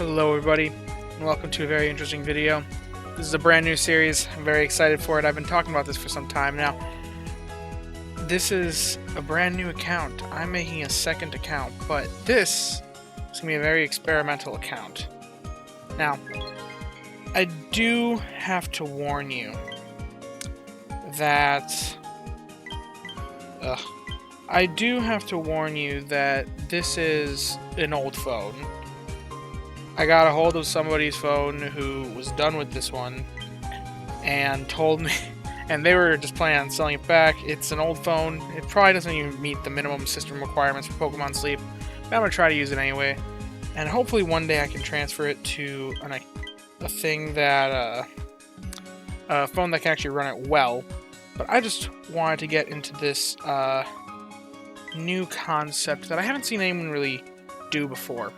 Hello everybody, and welcome to a very interesting video. This is a brand new series. I'm very excited for it. I've been talking about this for some time now. This is a brand new account. I'm making a second account, but this is going to be a very experimental account. Now, I do have to warn you that... this is an old phone. I got a hold of somebody's phone who was done with this one and told me, and they were just planning on selling it back. It's an old phone. It probably doesn't even meet the minimum system requirements for Pokemon Sleep, but I'm going to try to use it anyway. And hopefully one day I can transfer it to a thing that, a phone that can actually run it well. But I just wanted to get into this new concept that I haven't seen anyone really do before.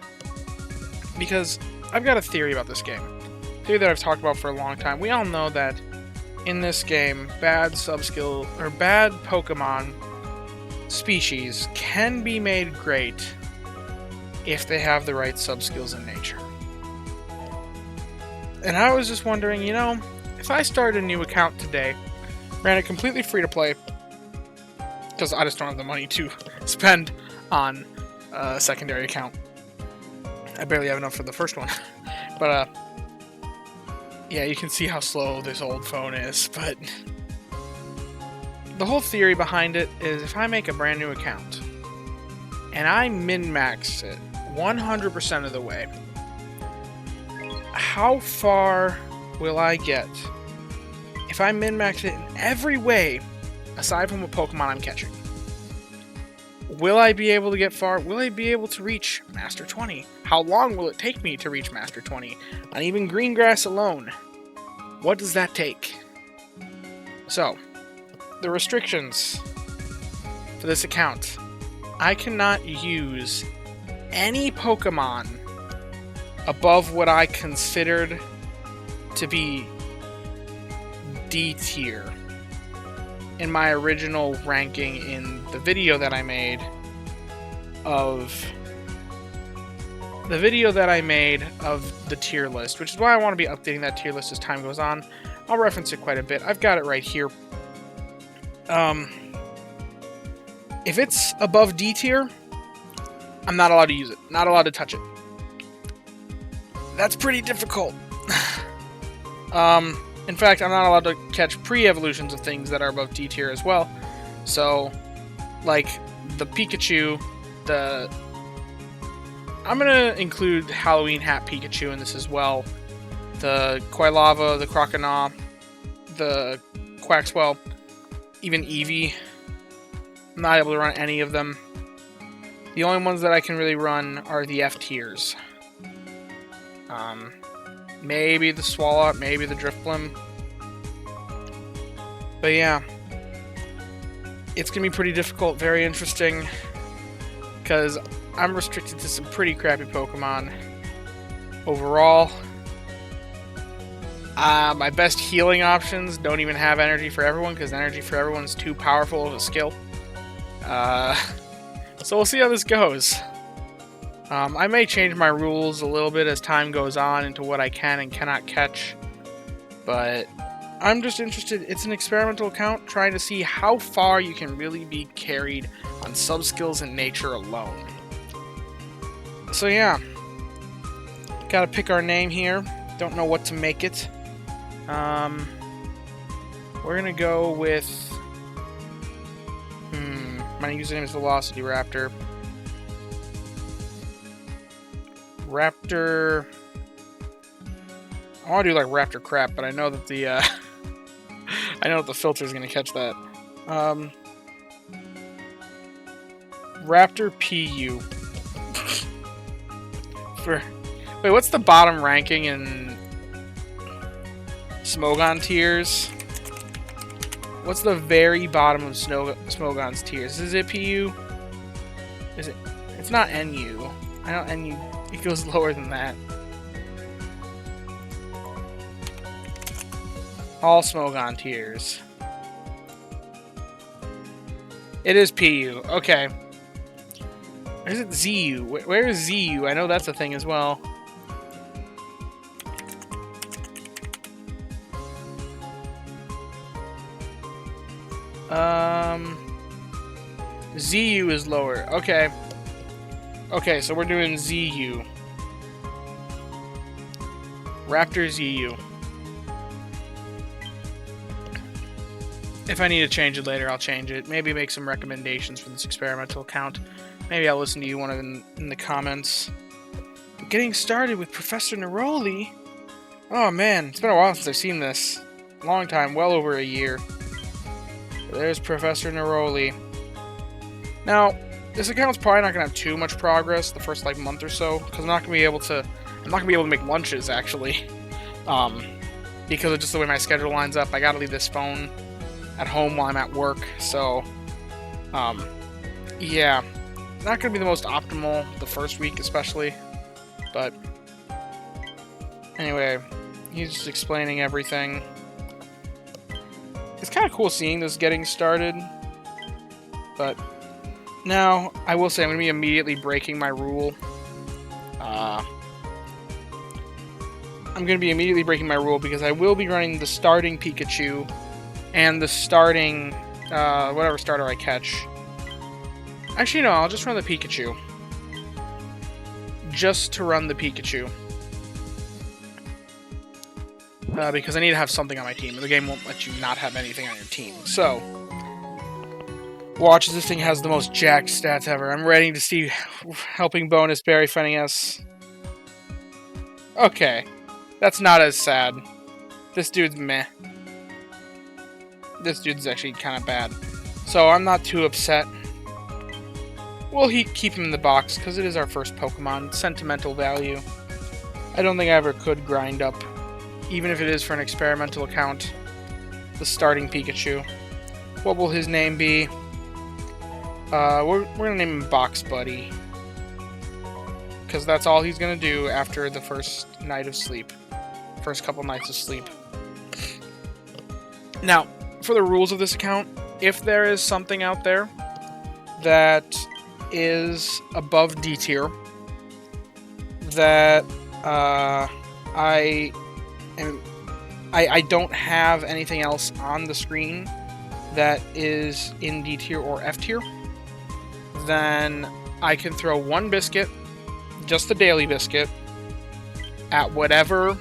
Because I've got a theory about this game. A theory that I've talked about for a long time. We all know that in this game, bad Pokemon species can be made great if they have the right sub-skills in nature. And I was just wondering, you know, if I started a new account today, ran it completely free to play, because I just don't have the money to spend on a secondary account. I barely have enough for the first one. But, yeah, you can see how slow this old phone is, but the whole theory behind it is if I make a brand new account and I min-max it 100% of the way, how far will I get if I min-max it in every way aside from what Pokemon I'm catching? Will I be able to get far? Will I be able to reach Master 20? How long will it take me to reach Master 20? On even green grass alone, what does that take? So, the restrictions for this account. I cannot use any Pokemon above what I considered to be D tier in my original ranking in the video that I made of the tier list, which is why I want to be updating that tier list as time goes on. I'll reference it quite a bit. I've got it right here. If it's above D tier, I'm not allowed to use it. Not allowed to touch it. That's pretty difficult. In fact, I'm not allowed to catch pre-evolutions of things that are above D tier as well. So, like the Pikachu, I'm gonna include Halloween Hat Pikachu in this as well. The Quilava, the Croconaw, the Quaxwell, even Eevee. I'm not able to run any of them. The only ones that I can really run are the F tiers. Maybe the Swallow, maybe the Drifblim. But yeah, it's going to be pretty difficult, very interesting, because I'm restricted to some pretty crappy Pokemon overall. My best healing options don't even have Energy for Everyone, because Energy for Everyone's too powerful of a skill. So we'll see how this goes. I may change my rules a little bit as time goes on into what I can and cannot catch, but I'm just interested. It's an experimental account trying to see how far you can really be carried on sub-skills in nature alone. So yeah, gotta pick our name here. Don't know what to make it. We're gonna go with... my username is Velocity Raptor. Raptor... I want to do like Raptor Crap, but I know that the I know that the filter is going to catch that. Raptor PU. Wait, what's the bottom ranking in Smogon tiers? What's the very bottom of Smogon's tiers? Is it PU? Is it? It's not NU. I know NU. It goes lower than that. All Smogon tiers. It is PU. Okay. Or is it ZU? Where is ZU? I know that's a thing as well. ZU is lower. Okay. Okay, so we're doing ZU. Raptor ZU. If I need to change it later, I'll change it. Maybe make some recommendations for this experimental account. Maybe I'll listen to you one of them in the comments. But getting started with Professor Neroli. Oh man, it's been a while since I've seen this. Long time, well over a year. There's Professor Neroli. Now, this account's probably not gonna have too much progress the first like month or so, because I'm not gonna be able to make lunches actually. Because of just the way my schedule lines up. I gotta leave this phone at home while I'm at work, so yeah, not gonna be the most optimal the first week especially, but anyway, he's just explaining everything. It's kind of cool seeing this getting started, but now I will say I'm gonna be immediately breaking my rule. I'm gonna be immediately breaking my rule because I will be running the starting Pikachu and the starting, whatever starter I catch. Actually, no, I'll just run the Pikachu. Just to run the Pikachu. Because I need to have something on my team. The game won't let you not have anything on your team. So, watch as this thing has the most jacked stats ever. I'm ready to see helping bonus Berry Fending us. Okay. That's not as sad. This dude's meh. This dude's actually kind of bad. So I'm not too upset. We'll keep him in the box, because it is our first Pokemon. Sentimental value. I don't think I ever could grind up, even if it is for an experimental account, the starting Pikachu. What will his name be? We're going to name him Box Buddy. Because that's all he's going to do after the first night of sleep. First couple nights of sleep. Now, for the rules of this account, if there is something out there that is above D tier that I don't have anything else on the screen that is in D tier or F tier, then I can throw one biscuit, just the daily biscuit, at whatever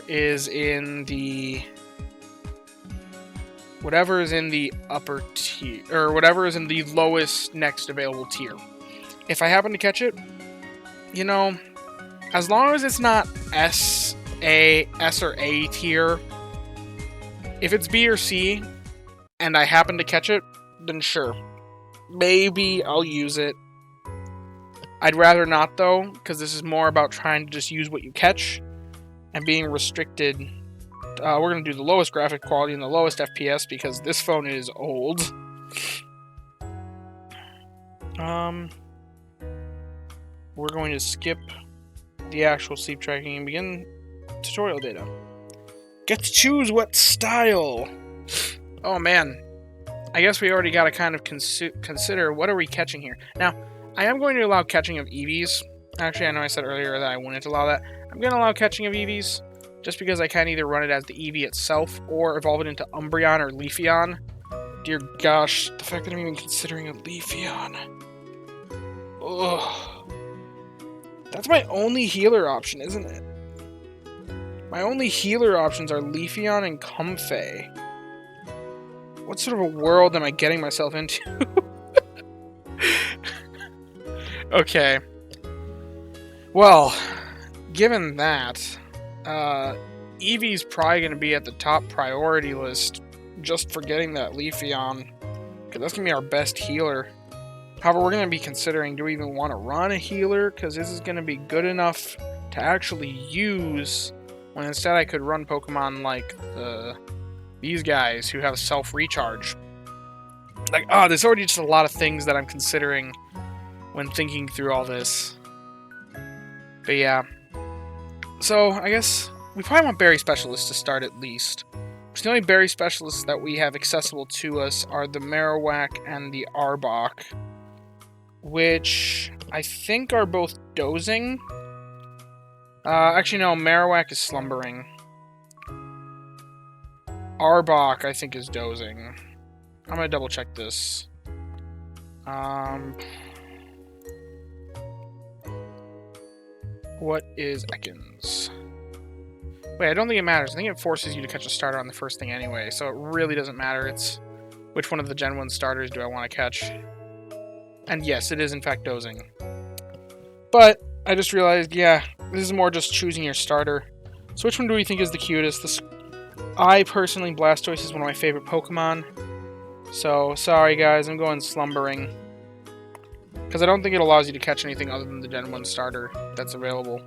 is in the upper tier, or whatever is in the lowest next available tier. If I happen to catch it, you know, as long as it's not S or A tier, if it's B or C, and I happen to catch it, then sure. Maybe I'll use it. I'd rather not, though, because this is more about trying to just use what you catch and being restricted. We're going to do the lowest graphic quality and the lowest FPS because this phone is old. We're going to skip the actual sleep tracking and begin tutorial data. Get to choose what style. Oh man, I guess we already got to kind of consider what are we catching here. Now, I am going to allow catching of EVs. Actually, I know I said earlier that I wouldn't allow that. I'm going to allow catching of EVs just because I can either run it as the EV itself or evolve it into Umbreon or Leafeon. Dear gosh, the fact that I'm even considering a Leafeon. Ugh. That's my only healer option, isn't it? My only healer options are Leafeon and Comfey. What sort of a world am I getting myself into? Okay. Well, given that, Eevee's probably going to be at the top priority list just for getting that Leafeon, because that's going to be our best healer. However, we're going to be considering, do we even want to run a healer? Because this is going to be good enough to actually use, when instead I could run Pokemon like these guys who have self-recharge. Like, there's already just a lot of things that I'm considering when thinking through all this. But yeah. So, I guess we probably want Berry Specialists to start at least. Because the only Berry Specialists that we have accessible to us are the Marowak and the Arbok, which I think are both dozing. Actually, no, Marowak is slumbering. Arbok, I think, is dozing. I'm gonna double check this. What is Ekans? Wait, I don't think it matters. I think it forces you to catch a starter on the first thing anyway, so it really doesn't matter. It's which one of the Gen 1 starters do I want to catch? And yes, it is in fact dozing. But I just realized, yeah, this is more just choosing your starter. So which one do we think is the cutest? I personally, Blastoise is one of my favorite Pokemon. So, sorry guys, I'm going Slumbering. Because I don't think it allows you to catch anything other than the Gen 1 starter that's available.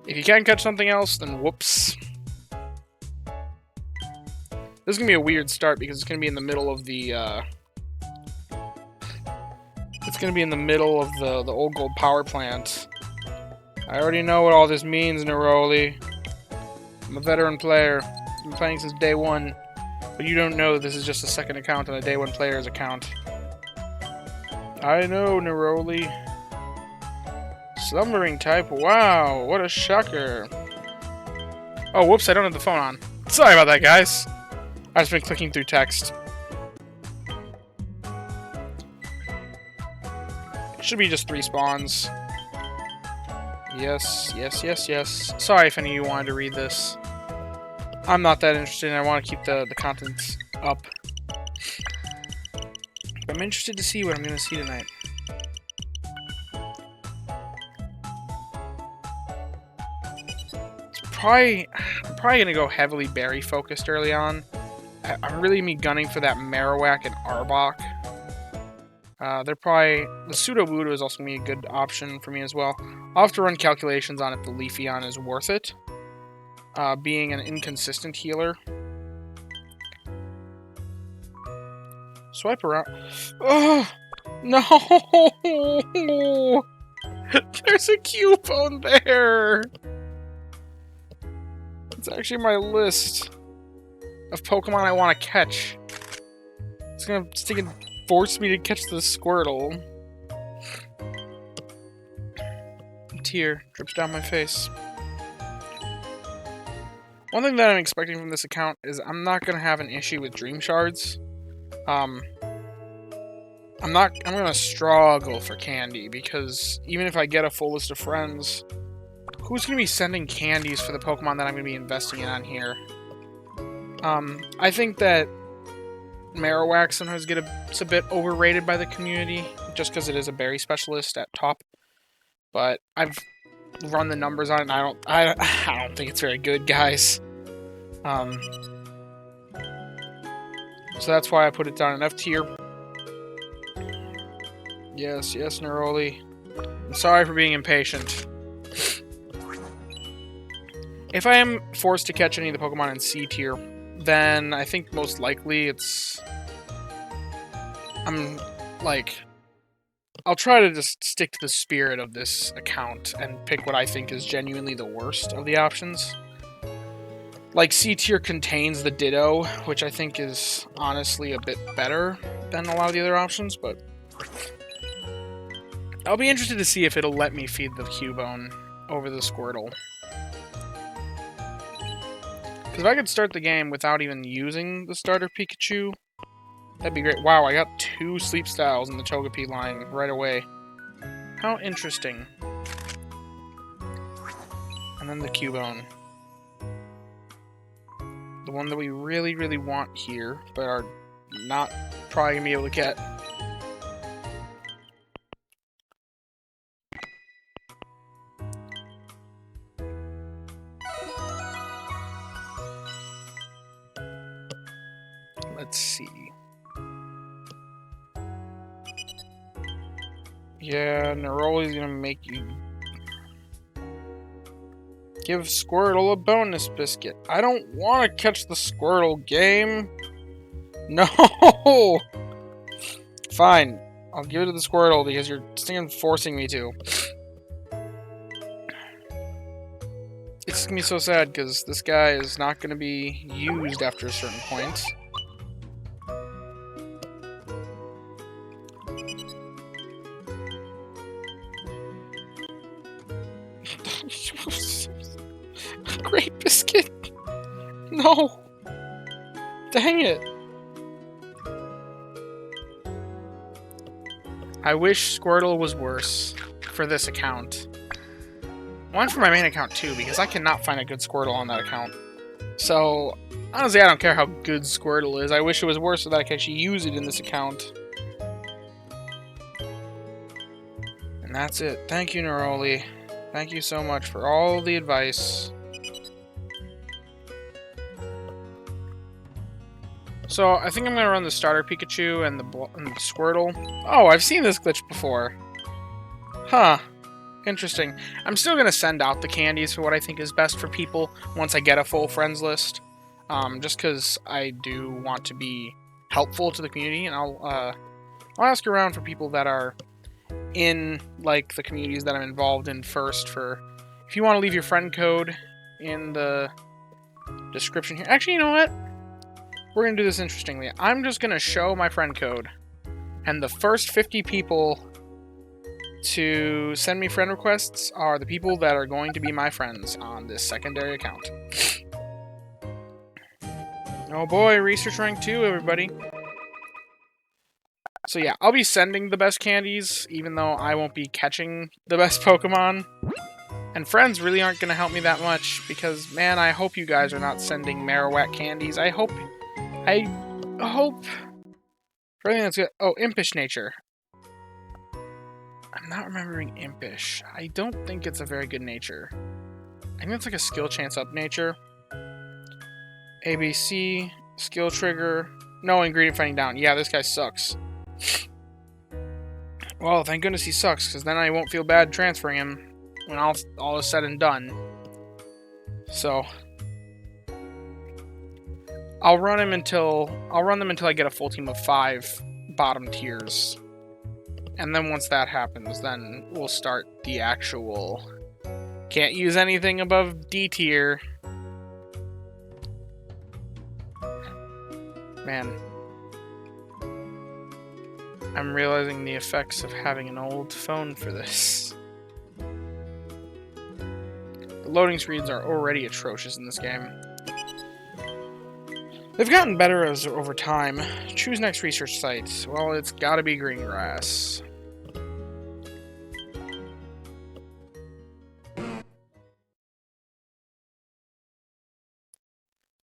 If you can't catch something else, then whoops. This is going to be a weird start because it's going to be in the middle of the, it's going to be in the middle of the Old Gold Power Plant. I already know what all this means, Neroli. I'm a veteran player. I've been playing since day one. But you don't know this is just a second account on a day one player's account. I know, Neroli. Slumbering type, wow, what a shocker. Oh, whoops, I don't have the phone on. Sorry about that, guys. I've just been clicking through text. It should be just 3 spawns. Yes, yes, yes, yes. Sorry if any of you wanted to read this. I'm not that interested, and I want to keep the content up. I'm interested to see what I'm going to see tonight. I'm probably gonna go heavily berry focused early on. I'm really gonna be gunning for that Marowak and Arbok. They're probably the Sudowoodo is also gonna be a good option for me as well. I'll have to run calculations on if the Leafeon is worth it, being an inconsistent healer. Swipe around. Oh no! There's a Cubone there. It's actually my list of Pokemon I want to catch. It's gonna force me to catch the Squirtle. A tear drips down my face. One thing that I'm expecting from this account is I'm not gonna have an issue with Dream Shards. I'm gonna struggle for candy because even if I get a full list of friends, who's going to be sending candies for the Pokemon that I'm going to be investing in on here? I think that Marowak sometimes gets a bit overrated by the community, just because it is a berry specialist at top. But I've run the numbers on it, and I don't think it's very good, guys. So that's why I put it down in F tier. Yes, yes, Neroli. I'm sorry for being impatient. If I am forced to catch any of the Pokemon in C tier, then I think most likely I'll try to just stick to the spirit of this account and pick what I think is genuinely the worst of the options. Like, C tier contains the Ditto, which I think is honestly a bit better than a lot of the other options, but I'll be interested to see if it'll let me feed the Cubone over the Squirtle. Because if I could start the game without even using the starter Pikachu, that'd be great. Wow, I got 2 Sleep Styles in the Togepi line right away. How interesting. And then the Cubone. The one that we really, really want here, but are not probably going to be able to get. Let's see. Yeah, Neroli's gonna make you give Squirtle a bonus biscuit. I don't want to catch the Squirtle game. No! Fine. I'll give it to the Squirtle because you're forcing me to. It's gonna be so sad because this guy is not gonna be used after a certain point. Great biscuit. No! Dang it! I wish Squirtle was worse for this account. One for my main account too, because I cannot find a good Squirtle on that account. So, honestly, I don't care how good Squirtle is. I wish it was worse so that I could actually use it in this account. And that's it. Thank you, Neroli. Thank you so much for all the advice. So, I think I'm going to run the starter Pikachu and the Squirtle. Oh, I've seen this glitch before. Huh. Interesting. I'm still going to send out the candies for what I think is best for people once I get a full friends list. Just because I do want to be helpful to the community, and I'll ask around for people that are in, like, the communities that I'm involved in first for... If you want to leave your friend code in the description here... Actually, you know what? We're going to do this interestingly. I'm just going to show my friend code, and the first 50 people to send me friend requests are the people that are going to be my friends on this secondary account. Oh boy, research rank 2, everybody. So yeah, I'll be sending the best candies, even though I won't be catching the best Pokemon. And friends really aren't going to help me that much, because, man, I hope you guys are not sending Marowak candies. I hope... For everything that's good... Oh, Impish Nature. I'm not remembering Impish. I don't think it's a very good nature. I think it's like a skill chance up nature. ABC, skill trigger, no ingredient finding down. Yeah, this guy sucks. Well, thank goodness he sucks, because then I won't feel bad transferring him when all is said and done. So, I'll run them until I get a full team of 5 bottom tiers. And then once that happens, then we'll start the actual... Can't use anything above D tier. Man. I'm realizing the effects of having an old phone for this. The loading speeds are already atrocious in this game. They've gotten better over time. Choose next research site. Well, it's gotta be Greengrass.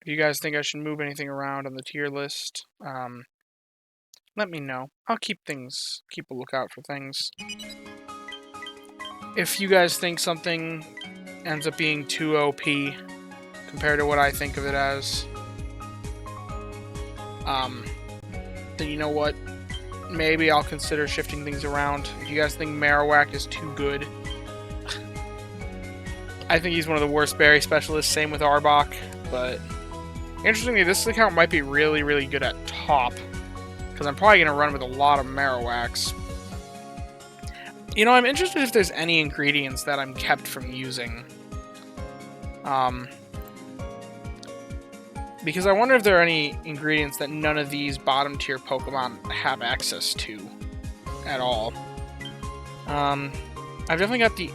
If you guys think I should move anything around on the tier list, let me know. I'll keep a lookout for things. If you guys think something ends up being too OP compared to what I think of it as, then you know what? Maybe I'll consider shifting things around. If you guys think Marowak is too good, I think he's one of the worst berry specialists, same with Arbok, but interestingly, this account might be really, really good at top, because I'm probably going to run with a lot of Marowaks. You know, I'm interested if there's any ingredients that I'm kept from using. Because I wonder if there are any ingredients that none of these bottom tier Pokemon have access to at all. I've definitely got the...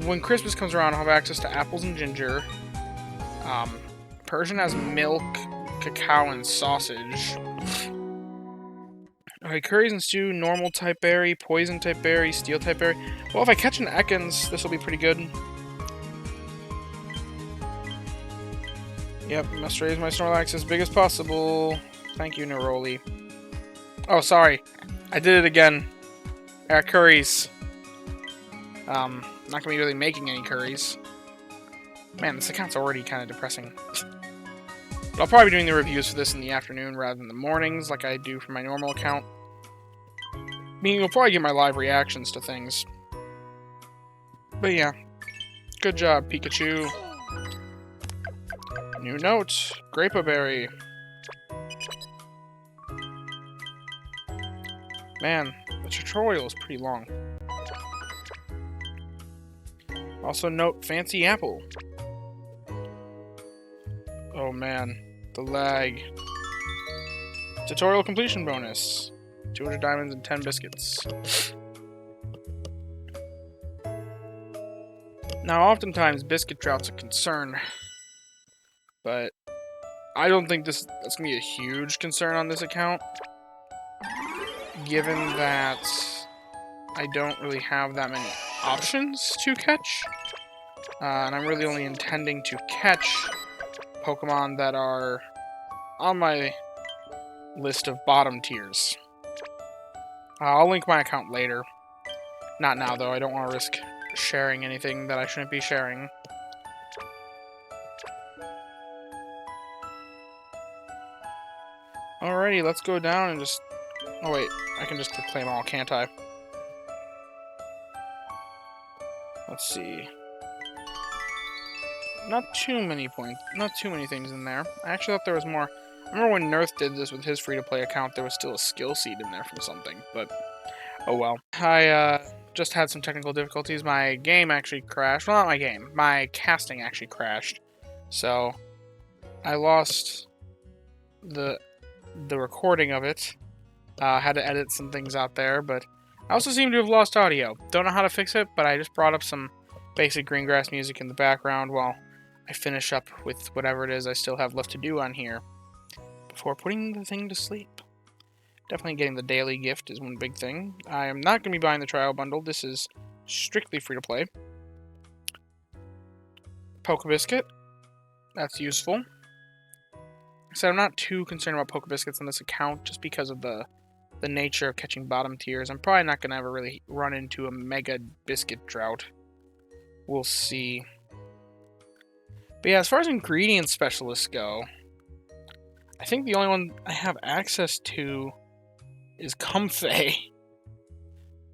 When Christmas comes around, I'll have access to apples and ginger. Persian has milk, cacao, and sausage. Okay, curries and stew, normal type berry, poison type berry, steel type berry. Well, if I catch an Ekans, this will be pretty good. Yep, must raise my Snorlax as big as possible. Thank you, Neroli. Oh, sorry. I did it again. Curries. Not gonna be really making any curries. Man, this account's already kind of depressing. But I'll probably be doing the reviews for this in the afternoon rather than the mornings like I do for my normal account. Meaning you'll probably get my live reactions to things. But yeah. Good job, Pikachu. New note. Grape Berry. Man, the tutorial is pretty long. Also note Fancy Apple. Oh man, the lag. Tutorial completion bonus. 200 diamonds and 10 biscuits. Now, oftentimes, biscuit drought's a concern. But I don't think that's going to be a huge concern on this account, given that I don't really have that many options to catch. And I'm really only intending to catch Pokemon that are on my list of bottom tiers. I'll link my account later. Not now, though. I don't want to risk sharing anything that I shouldn't be sharing. Alrighty, let's go down and just... Oh, wait. I can just proclaim all, can't I? Let's see. Not too many things in there. I actually thought there was more. I remember when Nerth did this with his free-to-play account, there was still a skill seed in there from something, but oh well. I just had some technical difficulties. My game actually crashed. Well, not my game. My casting actually crashed. So I lost the recording of it. Had to edit some things out there, but I also seem to have lost audio. Don't know how to fix it, but I just brought up some basic green grass music in the background while I finish up with whatever it is I still have left to do on here before putting the thing to sleep. Definitely getting the daily gift is one big thing. I am not going to be buying the trial bundle. This is strictly free to play. Pokebiscuit. That's useful. So I'm not too concerned about Pokebiscuits on this account just because of the nature of catching bottom tiers. I'm probably not going to ever really run into a mega biscuit drought. We'll see. But yeah, as far as ingredient specialists go, I think the only one I have access to is Comfey.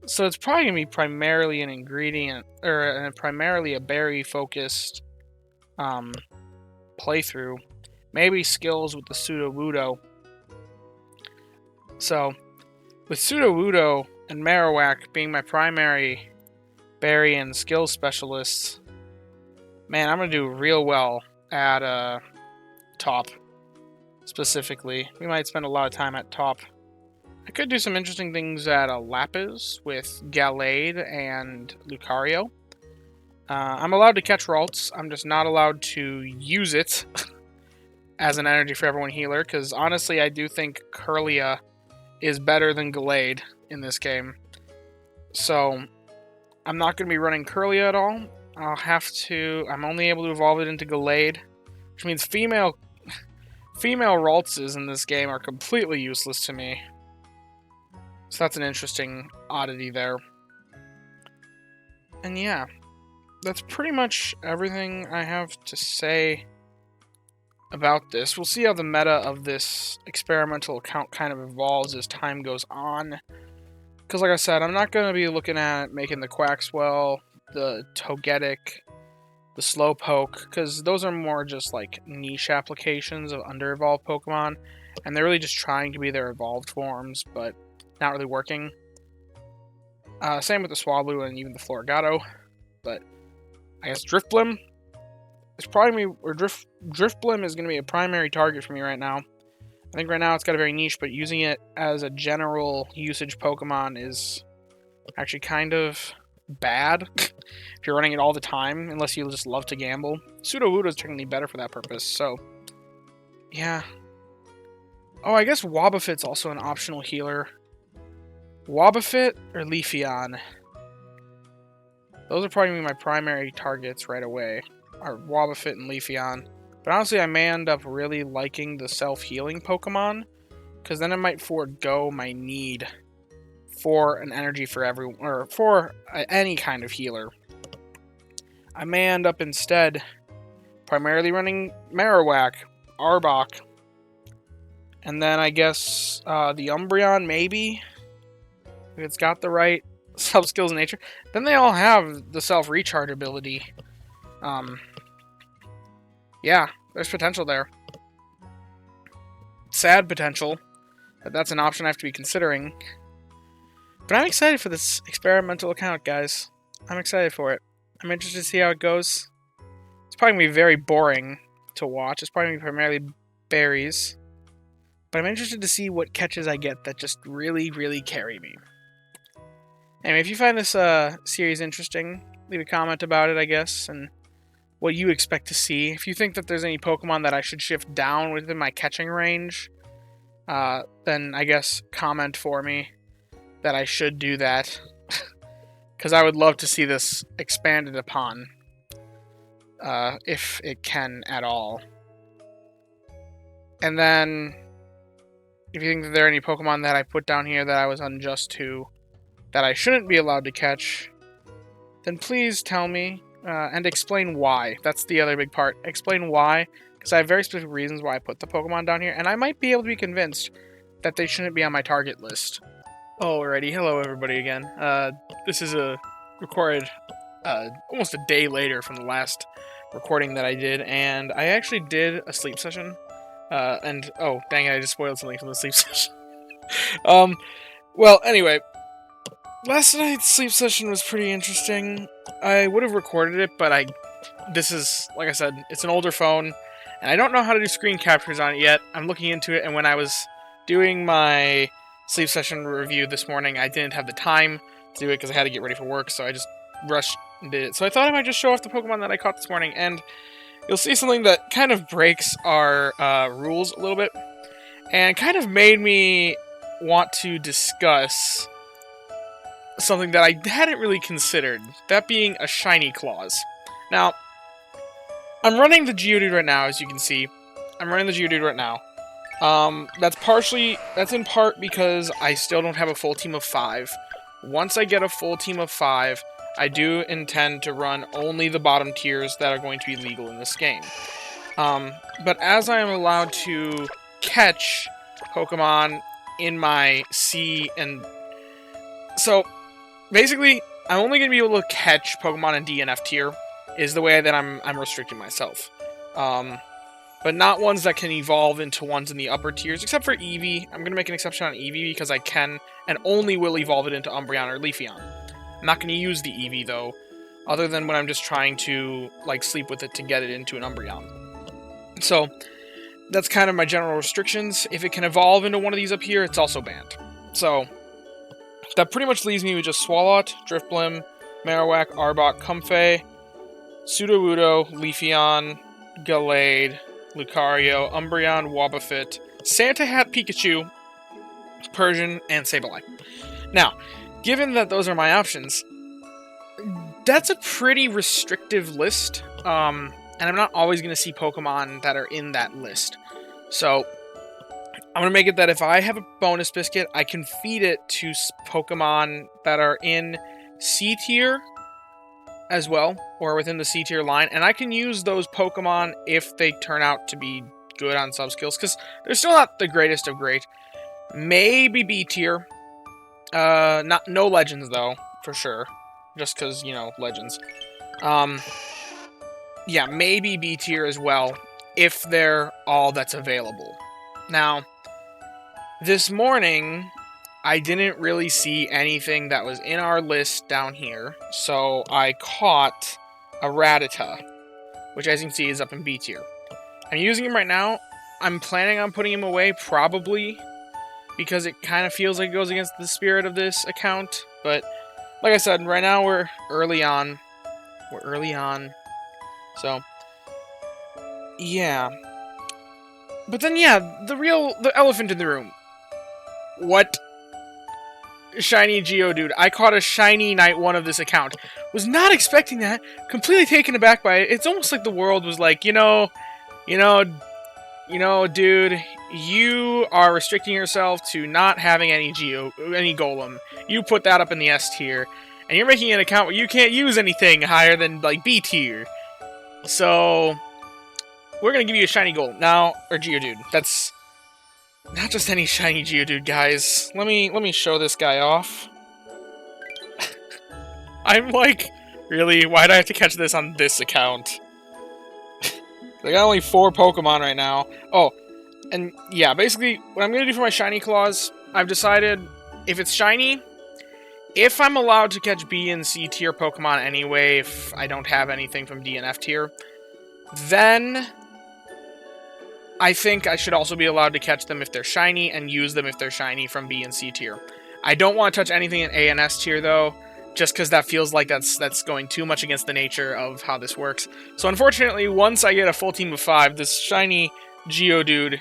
So it's probably going to be primarily an ingredient, or primarily a berry-focused playthrough. Maybe skills with the Sudowoodo. So, with Sudowoodo and Marowak being my primary berry and skill specialists, man, I'm going to do real well at top, specifically. We might spend a lot of time at top. I could do some interesting things at Lapis with Gallade and Lucario. I'm allowed to catch Ralts. I'm just not allowed to use it as an energy for everyone healer, because honestly, I do think Kirlia is better than Gallade in this game. So, I'm not going to be running Kirlia at all. I'm only able to evolve it into Gallade, which means female Raltses in this game are completely useless to me. So that's an interesting oddity there. And yeah, that's pretty much everything I have to say about this. We'll see how the meta of this experimental account kind of evolves as time goes on. Because like I said, I'm not going to be looking at making the Quaxwell, the Togetic, the Slowpoke, because those are more just like niche applications of under-evolved Pokemon, and they're really just trying to be their evolved forms, but not really working. Same with the Swablu and even the Florigato, but I guess Drifblim is probably Drifblim is going to be a primary target for me right now. I think right now it's got a very niche, but using it as a general usage Pokemon is actually kind of bad if you're running it all the time, unless you just love to gamble. Sudowoodo is technically better for that purpose, so yeah. Oh, I guess Wobbuffet's also an optional healer. Wobbuffet or Leafeon? Those are probably my primary targets right away, are Wobbuffet and Leafeon. But honestly, I may end up really liking the self-healing Pokemon, because then I might forego my need for an energy for everyone, or for any kind of healer. I may end up instead primarily running Marowak, Arbok, and then I guess the Umbreon, maybe, if it's got the right self-skills in nature. Then they all have the self-recharge ability. Yeah, there's potential there. Sad potential, but that's an option I have to be considering. But I'm excited for this experimental account, guys. I'm excited for it. I'm interested to see how it goes. It's probably going to be very boring to watch. It's probably going to be primarily berries. But I'm interested to see what catches I get that just really, really carry me. Anyway, if you find this series interesting, leave a comment about it, I guess, and what you expect to see. If you think that there's any Pokemon that I should shift down within my catching range, then I guess comment for me that I should do that. Because I would love to see this expanded upon, if it can at all. And then, if you think that there are any Pokemon that I put down here that I was unjust to, that I shouldn't be allowed to catch, then please tell me, and explain why. That's the other big part. Explain why, because I have very specific reasons why I put the Pokemon down here, and I might be able to be convinced that they shouldn't be on my target list. Alrighty, hello everybody again. This is a recorded almost a day later from the last recording that I did, and I actually did a sleep session. And oh, dang it, I just spoiled something from the sleep session. Well, anyway, last night's sleep session was pretty interesting. I would have recorded it, but this is, like I said, it's an older phone, and I don't know how to do screen captures on it yet. I'm looking into it, and when I was doing my sleep session review this morning, I didn't have the time to do it because I had to get ready for work, so I just rushed and did it. So I thought I might just show off the Pokemon that I caught this morning, and you'll see something that kind of breaks our rules a little bit, and kind of made me want to discuss something that I hadn't really considered, that being a shiny clause. Now, I'm running the Geodude right now, as you can see. I'm running the Geodude right now. That's in part because I still don't have a full team of 5. Once I get a full team of 5, I do intend to run only the bottom tiers that are going to be legal in this game. But as I am allowed to catch Pokemon in my C and... So, basically, I'm only going to be able to catch Pokemon in D and F tier, is the way that I'm restricting myself. But not ones that can evolve into ones in the upper tiers, except for Eevee. I'm going to make an exception on Eevee because I can and only will evolve it into Umbreon or Leafeon. I'm not going to use the Eevee, though, other than when I'm just trying to, like, sleep with it to get it into an Umbreon. So, that's kind of my general restrictions. If it can evolve into one of these up here, it's also banned. So, that pretty much leaves me with just Swalot, Drifblim, Marowak, Arbok, Comfey, Sudowoodo, Leafeon, Gallade, Lucario, Umbreon, Wobbuffet, Santa Hat Pikachu, Persian, and Sableye. Now, given that those are my options, that's a pretty restrictive list, and I'm not always going to see Pokemon that are in that list. So, I'm going to make it that if I have a bonus biscuit, I can feed it to Pokemon that are in C tier as well, or within the C tier line, and I can use those Pokemon if they turn out to be good on sub-skills, because they're still not the greatest of great. Maybe B tier. No Legends, though, for sure. Just because, you know, Legends. Yeah, maybe B tier as well, if they're all that's available. Now, this morning, I didn't really see anything that was in our list down here, so I caught a Rattata, which as you can see is up in B tier. I'm using him right now. I'm planning on putting him away, probably, because it kind of feels like it goes against the spirit of this account, but like I said, right now we're early on. So, yeah. But then, yeah, the elephant in the room. What? Shiny Geodude. I caught a shiny night 1 of this account. Was not expecting that. Completely taken aback by it. It's almost like the world was like, you know, dude, you are restricting yourself to not having any Golem. You put that up in the S tier, and you're making an account where you can't use anything higher than like B tier. So we're gonna give you a shiny Golem now, or Geodude. That's not just any shiny Geodude, guys. Let me show this guy off. I'm like, really? Why'd I have to catch this on this account? I got only 4 Pokemon right now. Oh, and yeah, basically, what I'm gonna do for my shiny claws, I've decided if it's shiny, if I'm allowed to catch B and C tier Pokemon anyway, if I don't have anything from D and F tier, then I think I should also be allowed to catch them if they're shiny, and use them if they're shiny from B and C tier. I don't want to touch anything in A and S tier, though, just because that feels like that's going too much against the nature of how this works. So unfortunately, once I get a full team of 5, this shiny Geodude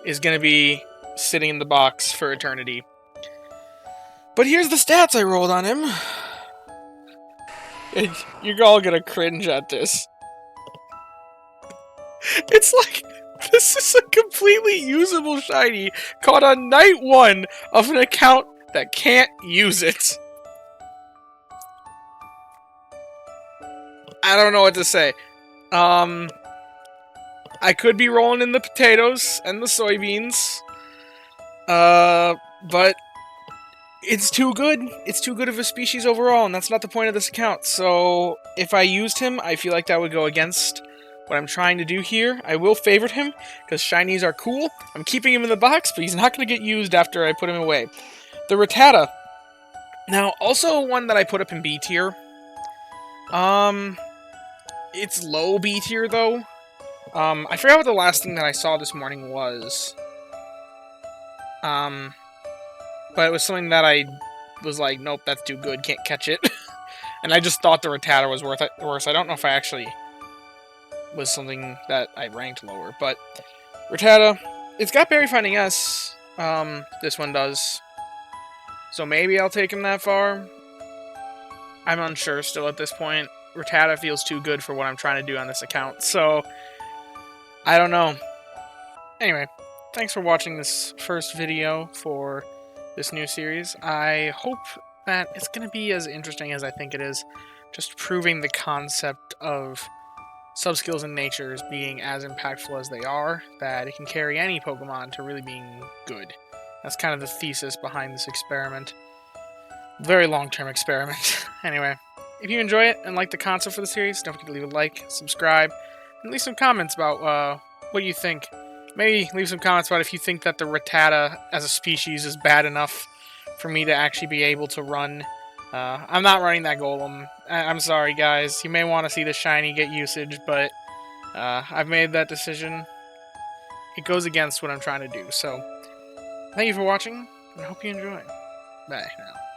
is going to be sitting in the box for eternity. But here's the stats I rolled on him. You're all going to cringe at this. It's like, this is a completely usable shiny caught on night 1 of an account that can't use it. I don't know what to say. I could be rolling in the potatoes and the soybeans. But it's too good. It's too good of a species overall, and that's not the point of this account. So if I used him, I feel like that would go against what I'm trying to do here. I will favorite him, because shinies are cool. I'm keeping him in the box, but he's not going to get used after I put him away. The Rattata. Now, also one that I put up in B tier. It's low B tier, though. I forgot what the last thing that I saw this morning was. But it was something that I was like, nope, that's too good, can't catch it. And I just thought the Rattata was worse. I don't know if I actually was something that I ranked lower, but Rattata, it's got Berry Finding S. This one does. So maybe I'll take him that far. I'm unsure still at this point. Rattata feels too good for what I'm trying to do on this account, so I don't know. Anyway, thanks for watching this first video for this new series. I hope that it's going to be as interesting as I think it is, just proving the concept of sub-skills and natures being as impactful as they are, that it can carry any Pokemon to really being good. That's kind of the thesis behind this experiment. Very long-term experiment. Anyway, if you enjoy it and like the concept for the series, don't forget to leave a like, subscribe, and leave some comments about what you think. Maybe leave some comments about if you think that the Rattata as a species is bad enough for me to actually be able to run. I'm not running that Golem. I'm sorry, guys. You may want to see the shiny get usage, but I've made that decision. It goes against what I'm trying to do. So, thank you for watching, and I hope you enjoy. Bye now.